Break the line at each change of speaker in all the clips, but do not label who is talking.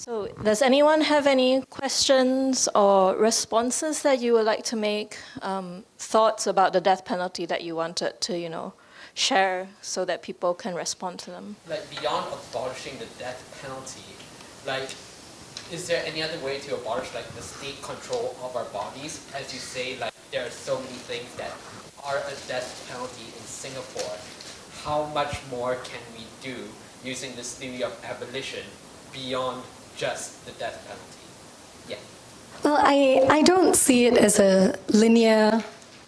So does anyone have any questions or responses that you would like to make, thoughts about the death penalty that you wanted to, share so that people can respond to them?
Like beyond abolishing the death penalty, like is there any other way to abolish like the state control of our bodies? As you say, like there are so many things that are a death penalty in Singapore. How much more can we do using this theory of abolition beyond just the death penalty? Yeah.
Well, I don't see it as a linear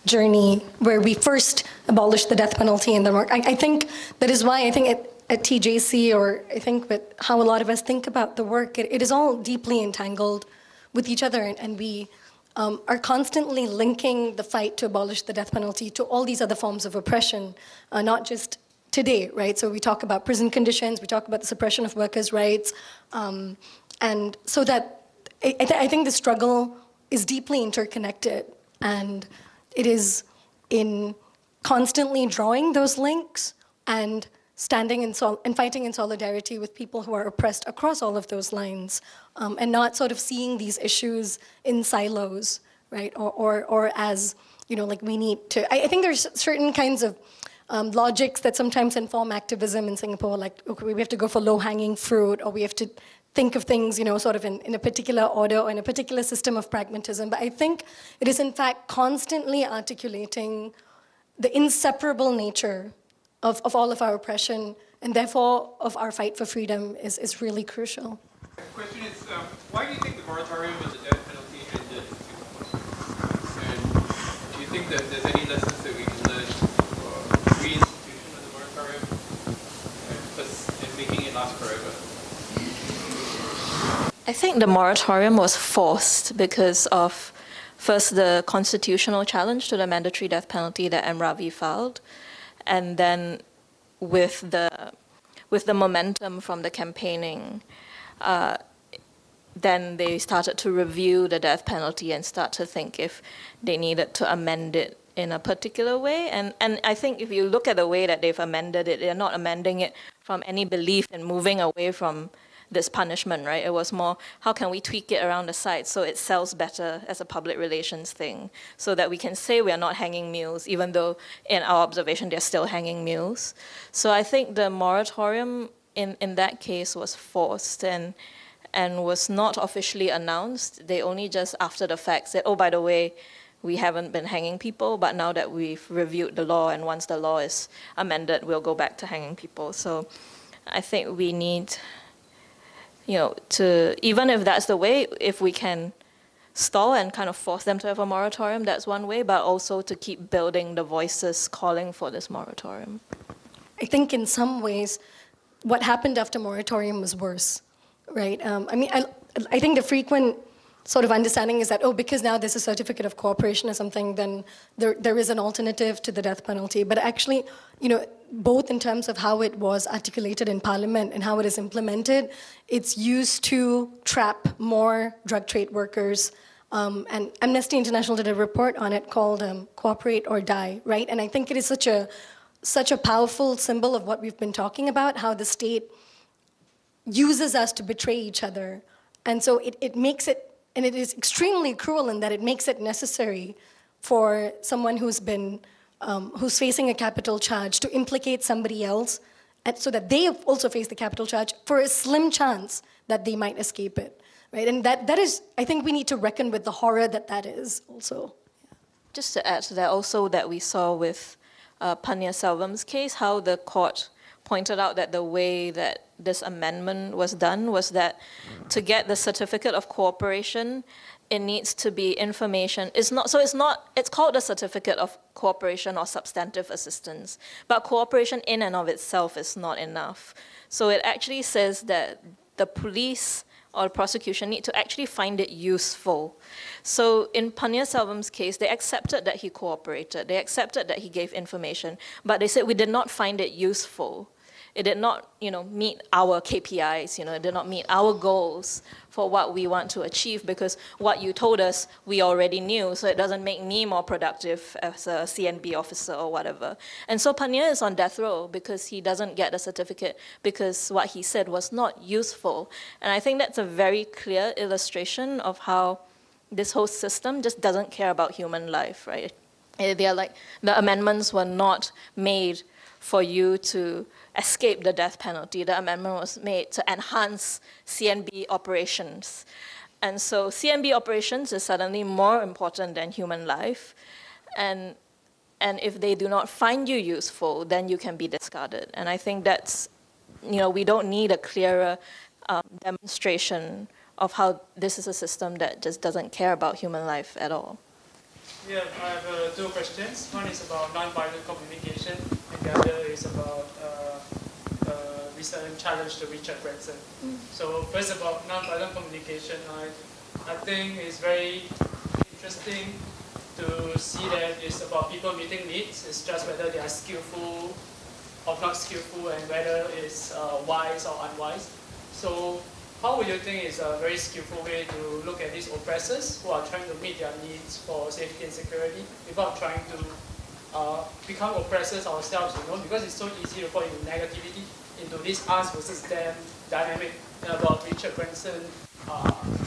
journey where we first abolish the death penalty and then work. I think that is why I think at TJC, or I think with how a lot of us think about the work, it is all deeply entangled with each other, and we are constantly linking the fight to abolish the death penalty to all these other forms of oppression, not just today, right? So we talk about prison conditions, we talk about the suppression of workers' rights, and so that I think the struggle is deeply interconnected, and it is in constantly drawing those links and standing and fighting in solidarity with people who are oppressed across all of those lines, and not sort of seeing these issues in silos, right? Or as, like we need to. I think there's certain kinds of logics that sometimes inform activism in Singapore, like, okay, we have to go for low-hanging fruit, or we have to think of things, sort of in a particular order or in a particular system of pragmatism. But I think it is, in fact, constantly articulating the inseparable nature of all of our oppression, and therefore of our fight for freedom is really crucial.
The question is, why do you think the moratorium on the death penalty ended? And do you think that there's any lessons that we can learn for reinstitution of the moratorium and making it last forever?
I think the moratorium was forced because of, first, the constitutional challenge to the mandatory death penalty that M. Ravi filed, and then with the momentum from the campaigning, then they started to review the death penalty and start to think if they needed to amend it in a particular way. And I think if you look at the way that they've amended it, they're not amending it from any belief in moving away from this punishment, right? It was more, how can we tweak it around the site so it sells better as a public relations thing, so that we can say we are not hanging mules, even though in our observation they're still hanging mules. So I think the moratorium in that case was forced and was not officially announced. They only just after the fact said, oh, by the way, we haven't been hanging people, but now that we've reviewed the law and once the law is amended, we'll go back to hanging people. So I think we need, to, even if that's the way, if we can stall and kind of force them to have a moratorium, that's one way, but also to keep building the voices calling for this moratorium.
I think in some ways, what happened after moratorium was worse, right? I think the frequent sort of understanding is that, because now there's a certificate of cooperation or something, then there is an alternative to the death penalty. But actually, both in terms of how it was articulated in Parliament and how it is implemented, it's used to trap more drug trade workers. And Amnesty International did a report on it called Cooperate or Die, right? And I think it is such a powerful symbol of what we've been talking about, how the state uses us to betray each other. And so it makes it, and it is extremely cruel in that it makes it necessary for someone who's facing a capital charge to implicate somebody else, and so that they also face the capital charge for a slim chance that they might escape it, right? And that is, I think we need to reckon with the horror that is also.
Just to add to that also, that we saw with Pannier-Selvam's case, how the court pointed out that the way that this amendment was done was that to get the certificate of cooperation, it needs to be information. It's called a certificate of cooperation or substantive assistance, but cooperation in and of itself is not enough. So it actually says that the police or the prosecution need to actually find it useful. So in Pannier-Selvam's case, they accepted that he cooperated, they accepted that he gave information, but they said we did not find it useful. it did not, meet our KPIs, it did not meet our goals for what we want to achieve, because what you told us, we already knew, so it doesn't make me more productive as a CNB officer or whatever. And so Pania is on death row because he doesn't get a certificate because what he said was not useful. And I think that's a very clear illustration of how this whole system just doesn't care about human life, right? They are like, the amendments were not made for you to escape the death penalty. The amendment was made to enhance CNB operations. And so CNB operations is suddenly more important than human life. And if they do not find you useful, then you can be discarded. And I think that's, we don't need a clearer demonstration of how this is a system that just doesn't care about human life at all.
Yeah, I have two questions. One is about non-violent communication, and the other is about recent challenge to Richard Branson. So first about non-violent communication, I think it's very interesting to see that it's about people meeting needs. It's just whether they are skillful or not skillful, and whether it's wise or unwise. So how would you think is a very skillful way to look at these oppressors who are trying to meet their needs for safety and security without trying to become oppressors ourselves, because it's so easy to fall into negativity, into this us versus them dynamic. About Richard Branson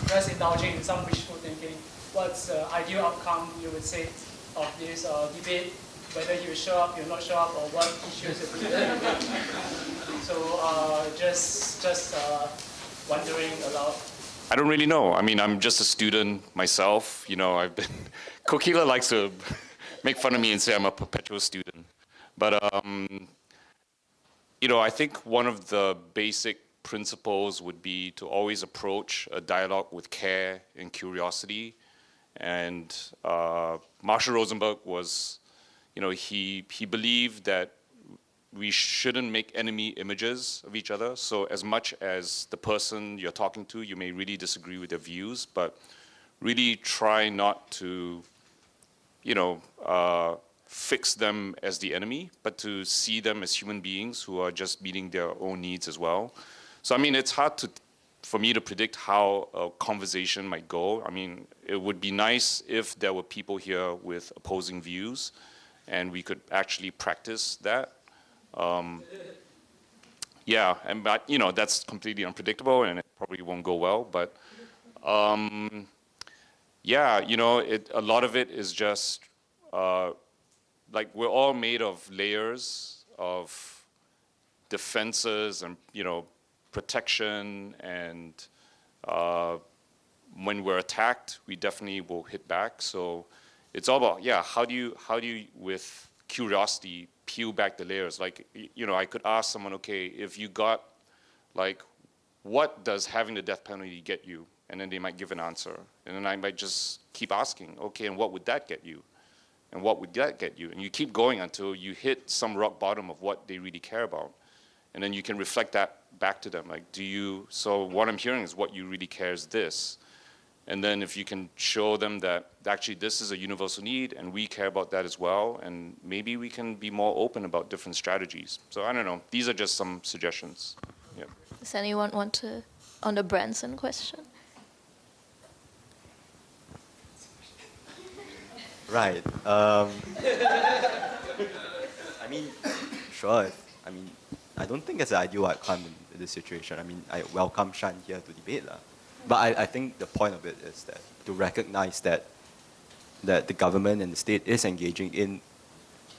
just indulging in some wishful thinking. What's the ideal outcome, you would say, of this debate, whether you show up, you not show up, or what issues it is? So just wondering aloud.
I don't really know. I mean, I'm just a student myself. I've been, Kokila likes to make fun of me and say I'm a perpetual student. But, I think one of the basic principles would be to always approach a dialogue with care and curiosity. And Marshall Rosenberg was, he believed that we shouldn't make enemy images of each other. So as much as the person you're talking to, you may really disagree with their views, but really try not to, fix them as the enemy, but to see them as human beings who are just meeting their own needs as well. So, I mean, it's hard for me to predict how a conversation might go. I mean, it would be nice if there were people here with opposing views and we could actually practice that. But that's completely unpredictable and it probably won't go well. But a lot of it is just like we're all made of layers of defenses and protection, and when we're attacked, we definitely will hit back. So it's all about how do you with curiosity peel back the layers? Like, I could ask someone, okay, if you got, like, what does having the death penalty get you? And then they might give an answer. And then I might just keep asking, okay, and what would that get you? And what would that get you? And you keep going until you hit some rock bottom of what they really care about. And then you can reflect that back to them. Like, so what I'm hearing is what you really care is this. And then if you can show them that actually this is a universal need and we care about that as well, and maybe we can be more open about different strategies. So I don't know. These are just some suggestions. Yeah.
Does anyone want to, on the Branson question?
Right. I mean, sure. I don't think it's an ideal outcome in this situation. I mean, I welcome Shan here to debate. But I think the point of it is that to recognize that the government and the state is engaging in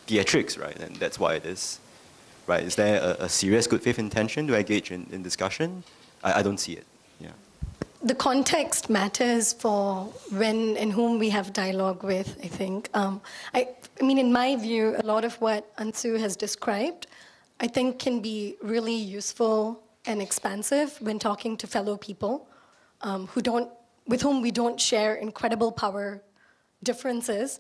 theatrics, right? And that's why it is. Right? Is there a serious good faith intention to engage in discussion? I don't see it. Yeah.
The context matters for when and whom we have dialogue with, I think. I mean, in my view, a lot of what Ansu has described, I think can be really useful and expansive when talking to fellow people with whom we don't share incredible power differences,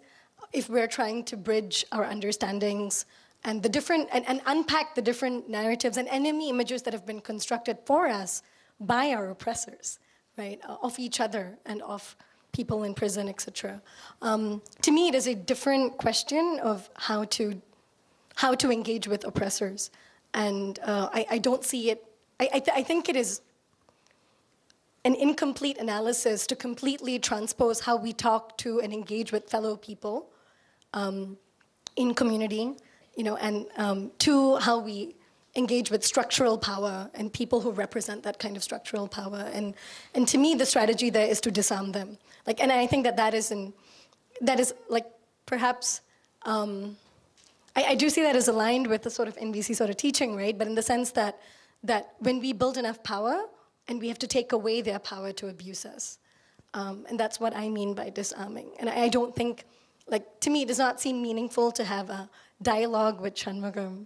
if we're trying to bridge our understandings and and unpack the different narratives and enemy images that have been constructed for us by our oppressors. Right, of each other and of people in prison, etc. To me, it is a different question of how to engage with oppressors. And I don't see it, I think it is an incomplete analysis to completely transpose how we talk to and engage with fellow people in community, and to how we engage with structural power and people who represent that kind of structural power. And to me, the strategy there is to disarm them. And I think that is perhaps, I do see that as aligned with the sort of NVC sort of teaching, right? But in the sense that when we build enough power, and we have to take away their power to abuse us. And that's what I mean by disarming. And I don't think, to me, it does not seem meaningful to have a dialogue with Shanmugam,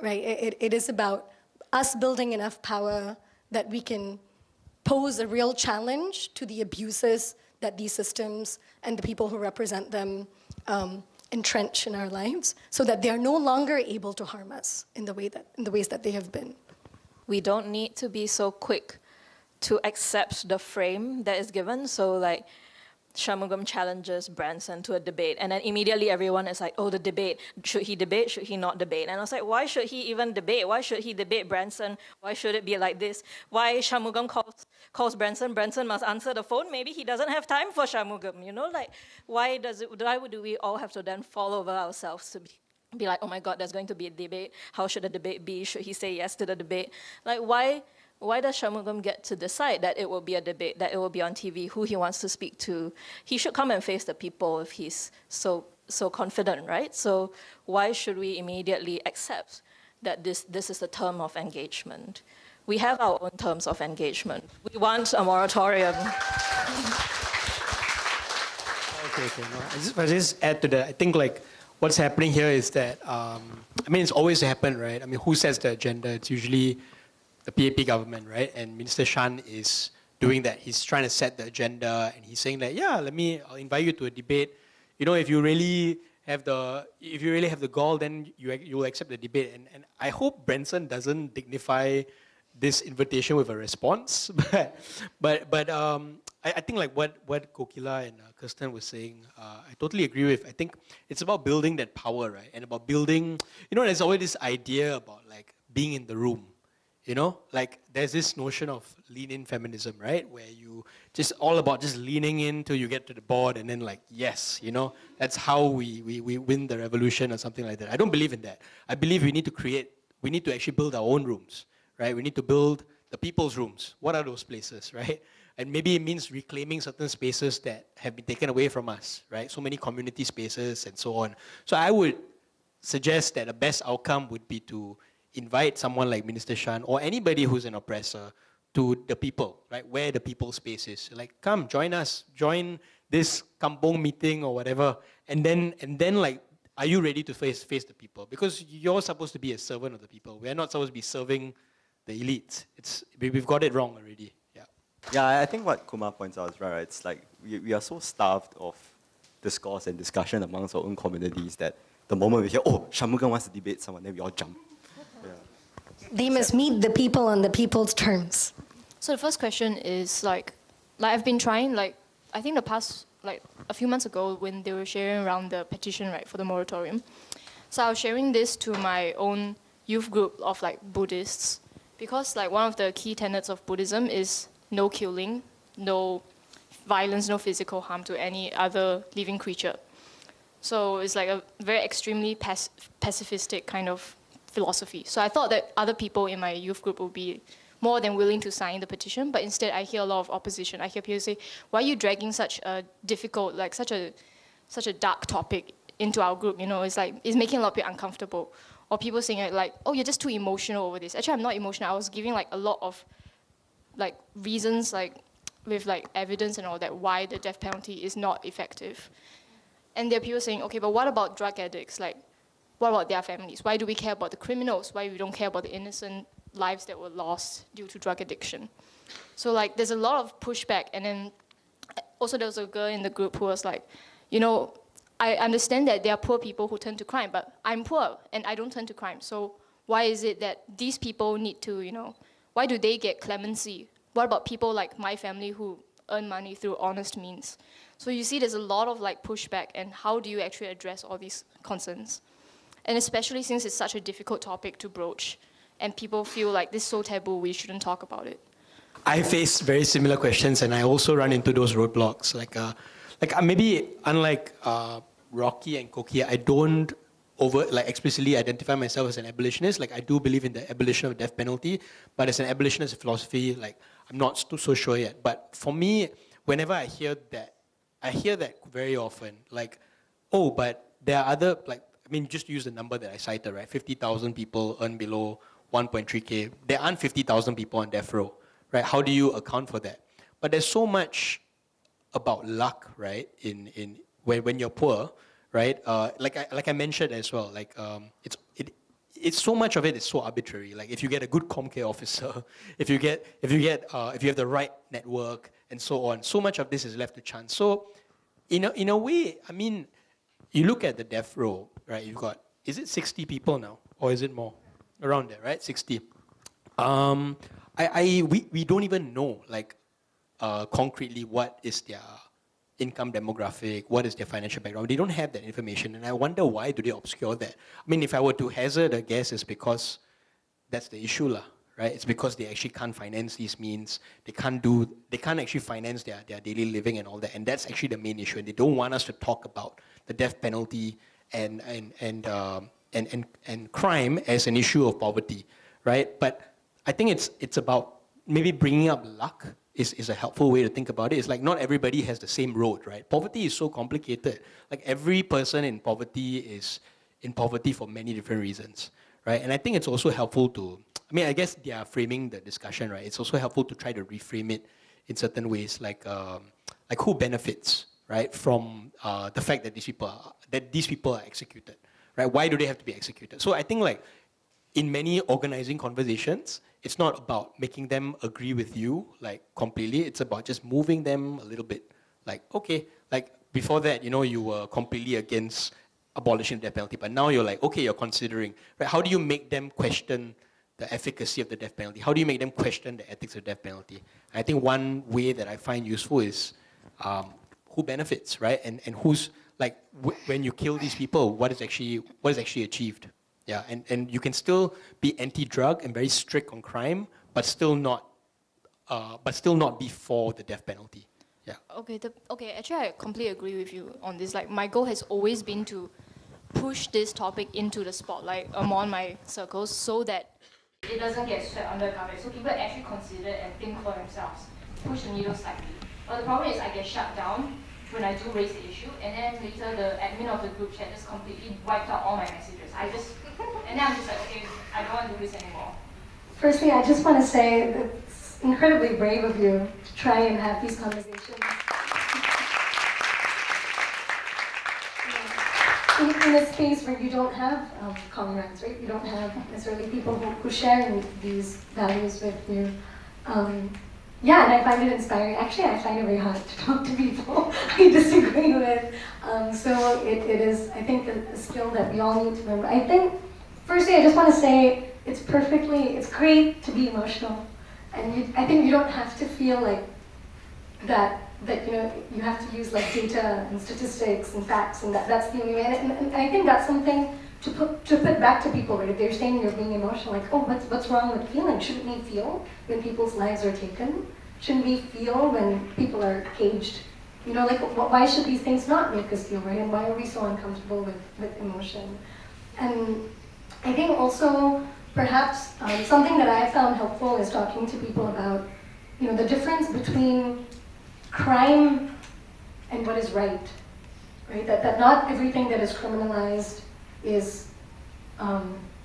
right? It is about us building enough power that we can pose a real challenge to the abuses that these systems and the people who represent them entrench in our lives, so that they are no longer able to harm us in the ways that they have been.
We don't need to be so quick to accept the frame that is given. So Shanmugam challenges Branson to a debate, and then immediately everyone is like, oh, the debate, should he debate, should he not debate? And I was like, why should he even debate? Why should he debate Branson? Why should it be like this? Why Shanmugam calls Branson must answer the phone? Maybe he doesn't have time for Shanmugam, why do we all have to then fall over ourselves to be like, oh my God, there's going to be a debate. How should the debate be? Should he say yes to the debate? Why does Shanmugam get to decide that it will be a debate, that it will be on TV, who he wants to speak to? He should come and face the people if he's so confident, right? So why should we immediately accept that this is the term of engagement? We have our own terms of engagement. We want a moratorium.
Okay. No, I just add to that. I think what's happening here is that, it's always happened, right? Who sets the agenda? It's usually the PAP government, right? And Minister Shan is doing that. He's trying to set the agenda, and he's saying that, I'll invite you to a debate. If you really have the gall, then you will accept the debate. And I hope Branson doesn't dignify this invitation with a response. but I think what Kokila and Kirsten was saying, I totally agree with. I think it's about building that power, right? And about building, there's always this idea about being in the room. There's this notion of lean-in feminism, right? Where you just all about just leaning in till you get to the board and then yes, that's how we win the revolution or something like that. I don't believe in that. I believe we need to actually build our own rooms, right? We need to build the people's rooms. What are those places, right? And maybe it means reclaiming certain spaces that have been taken away from us, right? So many community spaces and so on. So I would suggest that the best outcome would be to invite someone like Minister Shan or anybody who's an oppressor to the people, right? Where the people's space is. Come, join us, join this kampong meeting or whatever, and then are you ready to face the people? Because you're supposed to be a servant of the people. We're not supposed to be serving the elites. We've got it wrong already.
Yeah, I think what Kumar points out is right. It's we are so starved of discourse and discussion amongst our own communities that the moment we hear, oh, Shanmugam wants to debate someone, then we all jump.
They must meet the people on the people's terms.
So the first question is I've been trying, I think the past, a few months ago when they were sharing around the petition, right, for the moratorium. So I was sharing this to my own youth group of Buddhists, because one of the key tenets of Buddhism is no killing, no violence, no physical harm to any other living creature. So it's a very extremely pacifistic kind of philosophy. So I thought that other people in my youth group would be more than willing to sign the petition, but instead I hear a lot of opposition. I hear people say, why are you dragging such a difficult, such a dark topic into our group? It's making a lot of people uncomfortable. Or people saying oh, you're just too emotional over this. Actually, I'm not emotional. I was giving a lot of reasons with evidence and all that why the death penalty is not effective. And there are people saying, okay, but what about drug addicts? What about their families? Why do we care about the criminals? Why we don't care about the innocent lives that were lost due to drug addiction? So there's a lot of pushback. And then also there was a girl in the group who was I understand that there are poor people who turn to crime, but I'm poor and I don't turn to crime. So why is it that these people need to, why do they get clemency? What about people like my family who earn money through honest means? So you see there's a lot of pushback, and how do you actually address all these concerns? And especially since it's such a difficult topic to broach, and people feel like this is so taboo, we shouldn't talk about it.
I face very similar questions, and I also run into those roadblocks. Maybe unlike Rocky and Koki, I don't explicitly identify myself as an abolitionist. Like, I do believe in the abolition of the death penalty, but as an abolitionist philosophy, like, I'm not so sure yet. But for me, whenever I hear that very often. Like, oh, but there are other, just use the number that I cited, right? 50,000 people earn below 1.3K. There aren't 50,000 people on death row, right? How do you account for that? But there's so much about luck, right? In when you're poor, right? Like I mentioned as well, it's so much of it is so arbitrary. Like, if you get a good ComCare officer, if you have the right network and so on, so much of this is left to chance. So, in a way, I mean, you look at the death row, right? You've got, is it 60 people now, or is it more? Around there, right? 60. We don't even know, concretely what is their income demographic, what is their financial background. They don't have that information, and I wonder why do they obscure that. I mean, if I were to hazard a guess, it's because that's the issue, right? It's because they actually can't finance these means. They can't actually finance their daily living and all that, and that's actually the main issue. And they don't want us to talk about the death penalty and crime as an issue of poverty, right? But I think it's about maybe bringing up luck is a helpful way to think about it. It's like not everybody has the same road, right? Poverty is so complicated. Like, every person in poverty is in poverty for many different reasons, right? And I think it's also helpful to, I guess they are framing the discussion, right? It's also helpful to try to reframe it in certain ways, like who benefits, right, from the fact that these people are executed, right? Why do they have to be executed? So I think, in many organizing conversations, it's not about making them agree with you, completely. It's about just moving them a little bit. Okay, before that, you were completely against abolishing the death penalty, but now you're okay, you're considering, right? How do you make them question the efficacy of the death penalty? How do you make them question the ethics of the death penalty? And I think one way that I find useful is who benefits, right? And who's, when you kill these people, what is actually achieved? Yeah, and you can still be anti-drug and very strict on crime, but still not be for the death penalty. Yeah.
Okay. Actually, I completely agree with you on this. My goal has always been to push this topic into the spotlight among my circles, so that it doesn't get swept under the carpet. So people actually consider and think for themselves, push the needle slightly. But the problem is, I get shut down when I do raise the issue, and then later the admin of the group chat just completely wiped out all my messages. And then I'm just okay, I don't want to do this anymore.
Firstly, I just want to say that it's incredibly brave of you to try and have these conversations. In a space where you don't have comrades, right? You don't have necessarily people who share these values with you. Yeah, and I find it inspiring. Actually, I find it very hard to talk to people I disagree with. So it is, I think, a skill that we all need to remember. I think, firstly, I just want to say it's great to be emotional. And I think you don't have to feel like that you have to use data and statistics and facts, and that's the only way. And I think that's something to put back to people, right? If they're saying you're being emotional, what's wrong with feeling? Shouldn't we feel when people's lives are taken? Shouldn't we feel when people are caged? Why should these things not make us feel, right? And why are we so uncomfortable with emotion? And I think also, perhaps, something that I found helpful is talking to people about, the difference between crime and what is right? That not everything that is criminalized is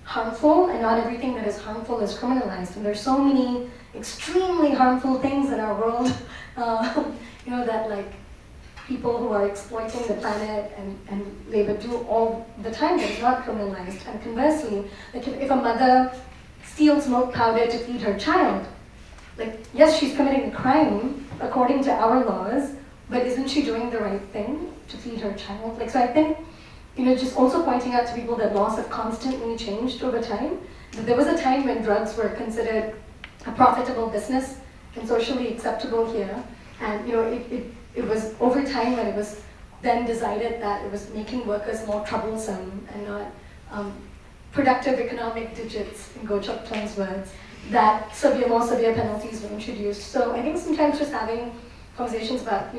harmful, and not everything that is harmful is criminalized. And there's so many extremely harmful things in our world, that people who are exploiting the planet and labor do all the time that is not criminalized. And conversely, if a mother steals milk powder to feed her child, yes, she's committing a crime according to our laws, but isn't she doing the right thing to feed her child? So I think, just also pointing out to people that laws have constantly changed over time. There was a time when drugs were considered a profitable business and socially acceptable here. And it was over time when it was then decided that it was making workers more troublesome and not productive economic digits, in Gochok Tong's words, that more severe penalties were introduced. So I think sometimes just having conversations about,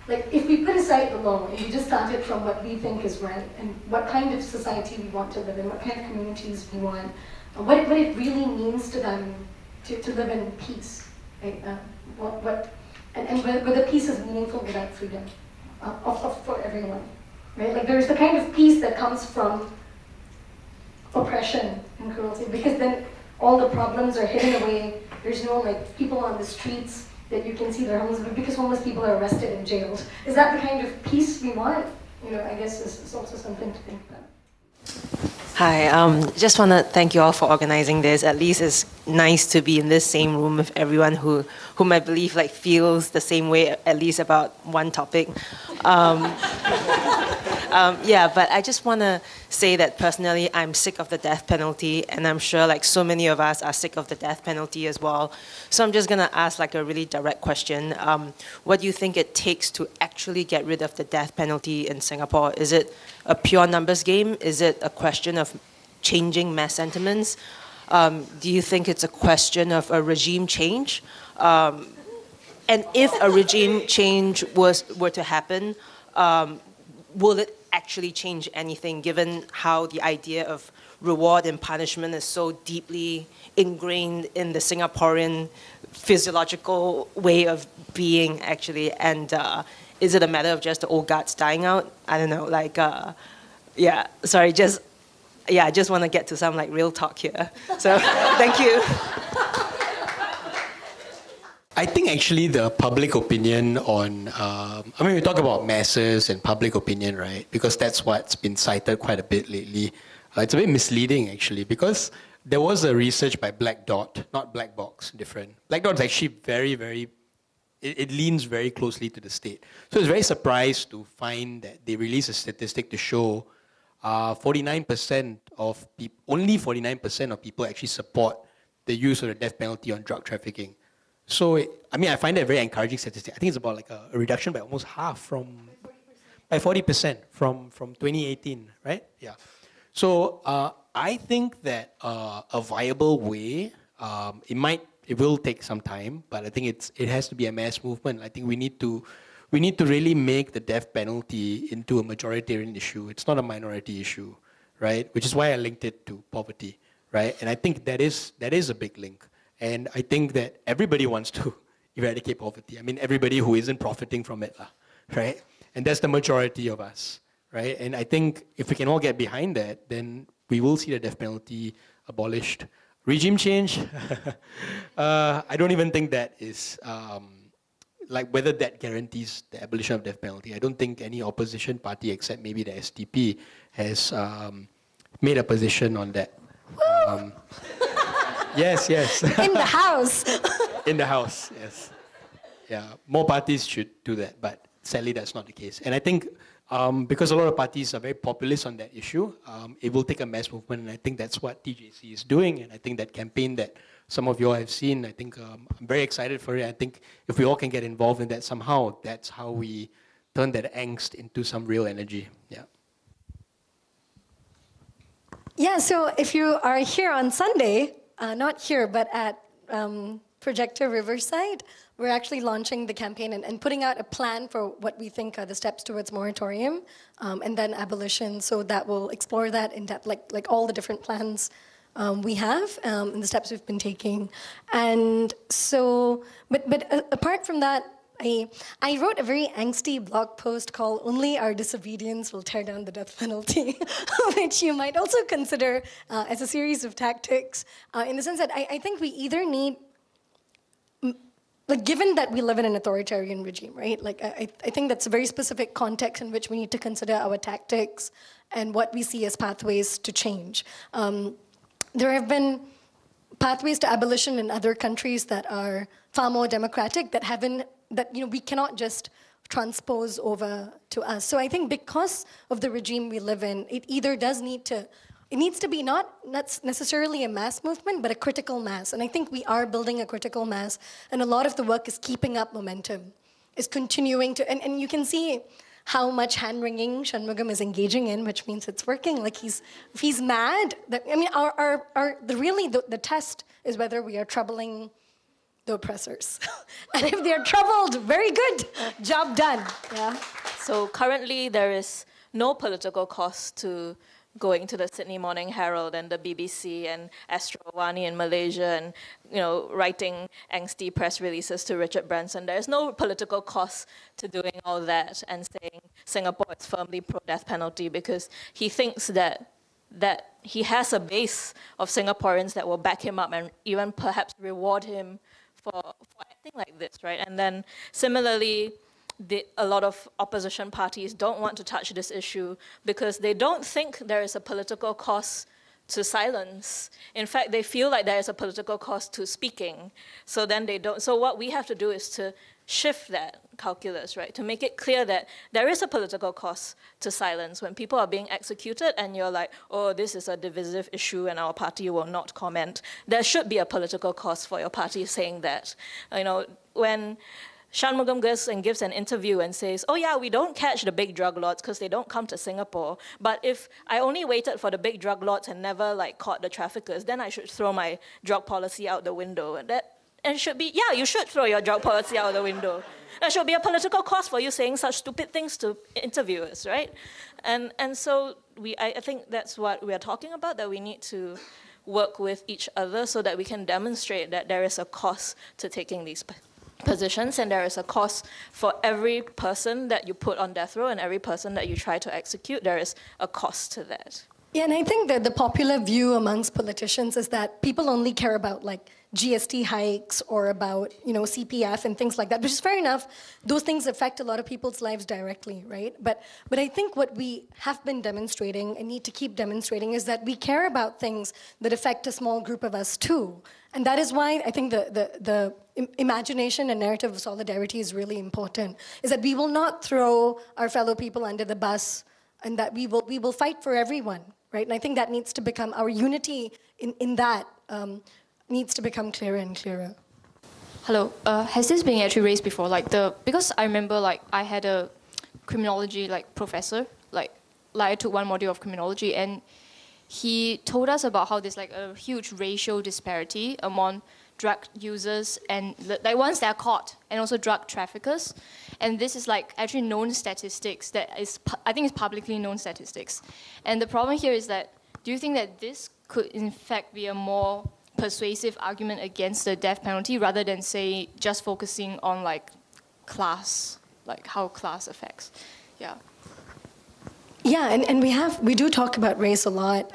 like if we put aside the law and we just started from what we think is right and what kind of society we want to live in, what kind of communities we want, what it really means to them to live in peace, right? And whether peace is meaningful without freedom for everyone, right? Like there's the kind of peace that comes from oppression and cruelty, because then all the problems are hidden away. There's no like people on the streets that you can see they're homeless, but because homeless people are arrested and jailed. Is that the kind of peace we want? I guess is also something to think about.
Hi, just want to thank you all for organizing this. At least it's nice to be in this same room with everyone whom I believe like feels the same way, at least about one topic. Yeah, but I just want to say that personally, I'm sick of the death penalty, and I'm sure like so many of us are sick of the death penalty as well. So I'm just going to ask like a really direct question. What do you think it takes to actually get rid of the death penalty in Singapore? Is it a pure numbers game? Is it a question of changing mass sentiments? Do you think it's a question of a regime change? And if a regime change were to happen, will it actually change anything, given how the idea of reward and punishment is so deeply ingrained in the Singaporean physiological way of being, actually? And is it a matter of just the old guards dying out? I don't know, like, yeah, sorry, just want to get to some like real talk here. So, thank you.
I think actually the public opinion on, we talk about masses and public opinion, right? Because that's what's been cited quite a bit lately. It's a bit misleading actually, because there was a research by Black Dot, not Black Box, different. Black Dot is actually it leans very closely to the state. So I was very surprised to find that they released a statistic to show 49% of people, only 49% of people actually support the use of the death penalty on drug trafficking. So, I find that a very encouraging statistic. I think it's about like a reduction by almost half by 40% from 2018, right? Yeah. So I think that a viable way, it will take some time, but I think it has to be a mass movement. I think we need to really make the death penalty into a majoritarian issue. It's not a minority issue, right? Which is why I linked it to poverty, right? And I think that is a big link. And I think that everybody wants to eradicate poverty. Everybody who isn't profiting from it, right? And that's the majority of us, right? And I think if we can all get behind that, then we will see the death penalty abolished. Regime change, I don't even think that is, whether that guarantees the abolition of death penalty. I don't think any opposition party, except maybe the SDP, has made a position on that. Yes.
In the House.
In the House, yes. Yeah, more parties should do that, but sadly that's not the case. And I think because a lot of parties are very populist on that issue, it will take a mass movement, and I think that's what TJC is doing, and I think that campaign that some of you all have seen, I think I'm very excited for it. I think if we all can get involved in that somehow, that's how we turn that angst into some real energy. Yeah.
Yeah, so if you are here on Sunday, not here, but at Projector Riverside, we're actually launching the campaign and putting out a plan for what we think are the steps towards moratorium and then abolition. So that will explore that in depth, like all the different plans we have and the steps we've been taking. And so, but apart from that, I wrote a very angsty blog post called "Only Our Disobedience Will Tear Down the Death Penalty," which you might also consider as a series of tactics, in the sense that I think we either need, given that we live in an authoritarian regime, right? I think that's a very specific context in which we need to consider our tactics and what we see as pathways to change. There have been pathways to abolition in other countries that are far more democratic, that we cannot just transpose over to us. So I think because of the regime we live in, it either needs to be not necessarily a mass movement, but a critical mass. And I think we are building a critical mass, and a lot of the work is keeping up momentum, is continuing to, and you can see, how much hand-wringing Shanmugam is engaging in, which means it's working. Like if he's mad, I mean, the test is whether we are troubling the oppressors. And if they're troubled, very good, job done. Yeah.
So currently there is no political cost to going to the Sydney Morning Herald and the BBC and Astro Awani in Malaysia and writing angsty press releases to Richard Branson. There is no political cost to doing all that and saying Singapore is firmly pro-death penalty because he thinks that he has a base of Singaporeans that will back him up and even perhaps reward him for acting like this, right? And then similarly, a lot of opposition parties don't want to touch this issue because they don't think there is a political cost to silence. In fact, they feel like there is a political cost to speaking. So then they don't. So what we have to do is to shift that calculus, right? To make it clear that there is a political cost to silence when people are being executed and you're like, oh, this is a divisive issue and our party will not comment. There should be a political cost for your party saying that. When Shanmugam goes and gives an interview and says, oh yeah, we don't catch the big drug lords because they don't come to Singapore. But if I only waited for the big drug lords and never caught the traffickers, then I should throw my drug policy out the window. And should be, yeah, you should throw your drug policy out the window. There should be a political cost for you saying such stupid things to interviewers, right? And so I think that's what we are talking about, that we need to work with each other so that we can demonstrate that there is a cost to taking these positions, and there is a cost for every person that you put on death row and every person that you try to execute. There is a cost to that.
Yeah, and I think that the popular view amongst politicians is that people only care about GST hikes or about CPF and things like that, which is fair enough. Those things affect a lot of people's lives directly, right? But I think what we have been demonstrating and need to keep demonstrating is that we care about things that affect a small group of us too. And that is why I think the imagination and narrative of solidarity is really important, is that we will not throw our fellow people under the bus and that we will fight for everyone, right? And I think that needs to become, our unity in that needs to become clearer and clearer.
Hello, has this been actually raised before? Because I remember I had a criminology professor, I took one module of criminology, and he told us about how there's a huge racial disparity among drug users and once they're caught, and also drug traffickers. And this is actually known statistics that is, I think it's publicly known statistics. And the problem here is that, do you think that this could in fact be a more persuasive argument against the death penalty rather than, say, just focusing on class, how class affects? Yeah.
Yeah, and we do talk about race a lot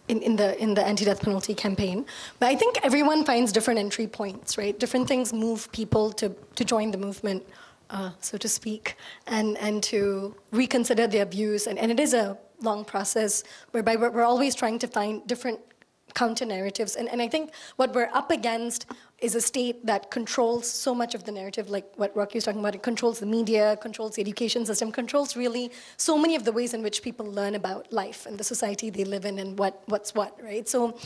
in the anti-death penalty campaign. But I think everyone finds different entry points, right? Different things move people to join the movement, so to speak, and to reconsider their views. And it is a long process whereby we're always trying to find different counter-narratives. And I think what we're up against is a state that controls so much of the narrative, like what Rocky was talking about. It controls the media, controls the education system, controls really so many of the ways in which people learn about life and the society they live in and what's what, right? So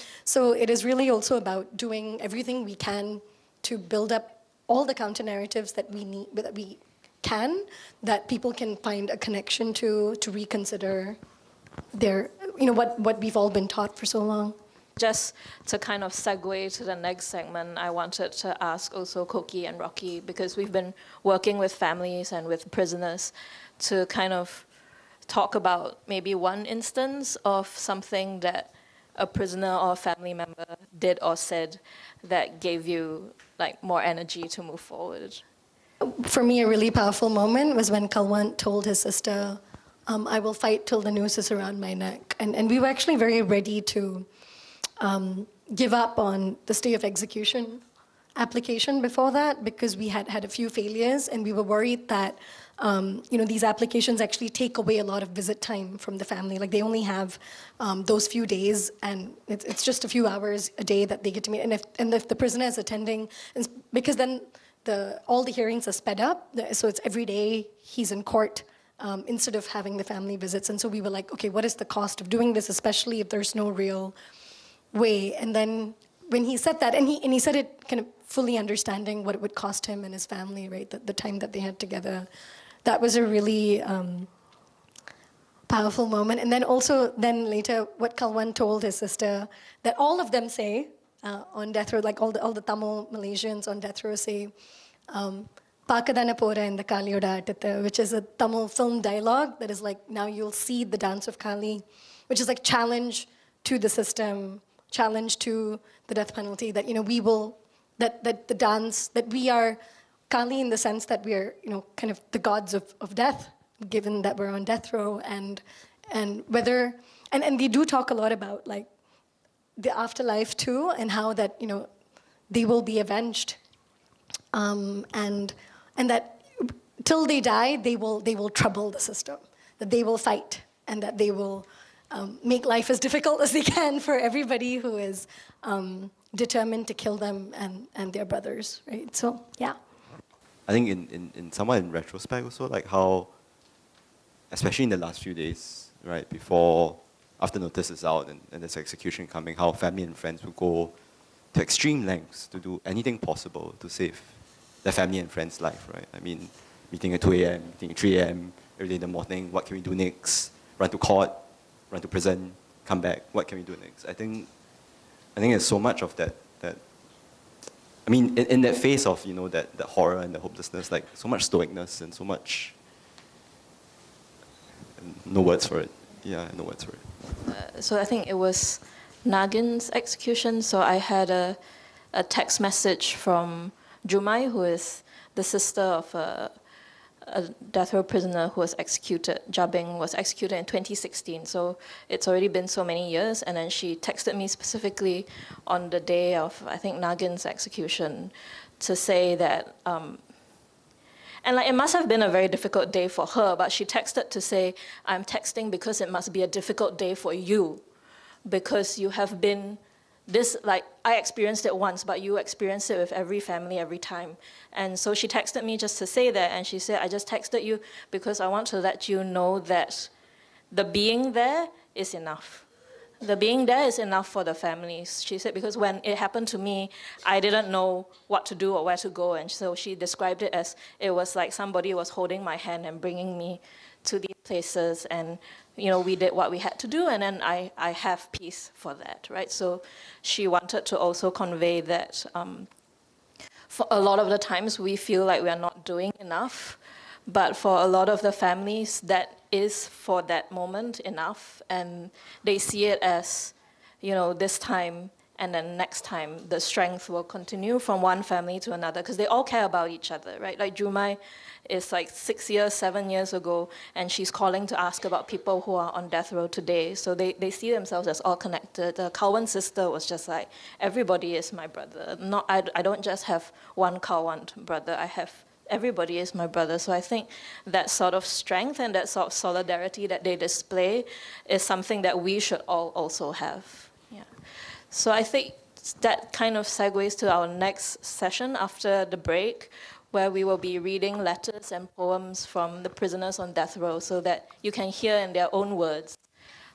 it is really also about doing everything we can to build up all the counter-narratives that we need, that people can find a connection to reconsider their, what we've all been taught for so long.
Just to kind of segue to the next segment, I wanted to ask also Koki and Rocky, because we've been working with families and with prisoners to kind of talk about maybe one instance of something that a prisoner or a family member did or said that gave you more energy to move forward.
For me, a really powerful moment was when Kalwant told his sister, I will fight till the noose is around my neck. And we were actually very ready to give up on the stay of execution application before that, because we had had a few failures and we were worried that these applications actually take away a lot of visit time from the family. They only have those few days, and it's just a few hours a day that they get to meet. And if the prisoner is attending, because then all the hearings are sped up, so it's every day he's in court instead of having the family visits. And so we were like, okay, what is the cost of doing this, especially if there's no real way? And then when he said that, and he said it kind of fully understanding what it would cost him and his family, right, the time that they had together, that was a really powerful moment. And then also, then later, what Kalwan told his sister, that all of them say on death row, like all the Tamil Malaysians on death row say, Pakadana Pora in the Kaliyoda Atitha, which is a Tamil film dialogue that is like, now you'll see the dance of Kali, which is like challenge to the system, challenge to the death penalty, that, we will, that the dance, that we are Kali in the sense that we are, kind of the gods of death, given that we're on death row, and whether, and they do talk a lot about like the afterlife too, and how that, they will be avenged, and that till they die, they will trouble the system, that they will fight, and that they will make life as difficult as they can for everybody who is determined to kill them and their brothers, right? So, yeah.
I think in somewhat in retrospect also, like how, especially in the last few days, right, after notice is out and there's execution coming, how family and friends will go to extreme lengths to do anything possible to save their family and friends' life, right? I mean, meeting at 2 a.m., meeting at 3 a.m., early in the morning, what can we do next? Run to court, run to prison, come back, what can we do next? I think there's so much of that I mean, in that face of, that horror and the hopelessness, like so much stoicness and so much, no words for it. Yeah, no words for it.
So I think it was Nagin's execution. So I had a text message from Jumai, who is the sister of a death row prisoner who was executed. Jabing was executed in 2016. So it's already been so many years. And then she texted me specifically on the day of, I think, Nagin's execution to say that, and like it must have been a very difficult day for her, but she texted to say, I'm texting because it must be a difficult day for you, because you have been this, like, I experienced it once, but you experience it with every family every time. And so she texted me just to say that, and she said, I just texted you because I want to let you know that the being there is enough. The being there is enough for the families. She said, because when it happened to me, I didn't know what to do or where to go, and so she described it as, it was like somebody was holding my hand and bringing me to these places, and we did what we had to do, and then I have peace for that, right? So she wanted to also convey that for a lot of the times we feel like we are not doing enough, but for a lot of the families, that is for that moment enough, and they see it as, this time and then next time the strength will continue from one family to another, because they all care about each other, right? Like Jumai is like 6 years, 7 years ago, and she's calling to ask about people who are on death row today. So they see themselves as all connected. Kalwan's sister was just like, everybody is my brother. I don't just have one Kalwan brother, everybody is my brother. So I think that sort of strength and that sort of solidarity that they display is something that we should all also have. Yeah. So I think that kind of segues to our next session after the break, where we will be reading letters and poems from the prisoners on death row, so that you can hear in their own words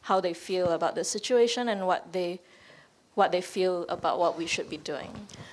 how they feel about the situation and what they feel about what we should be doing.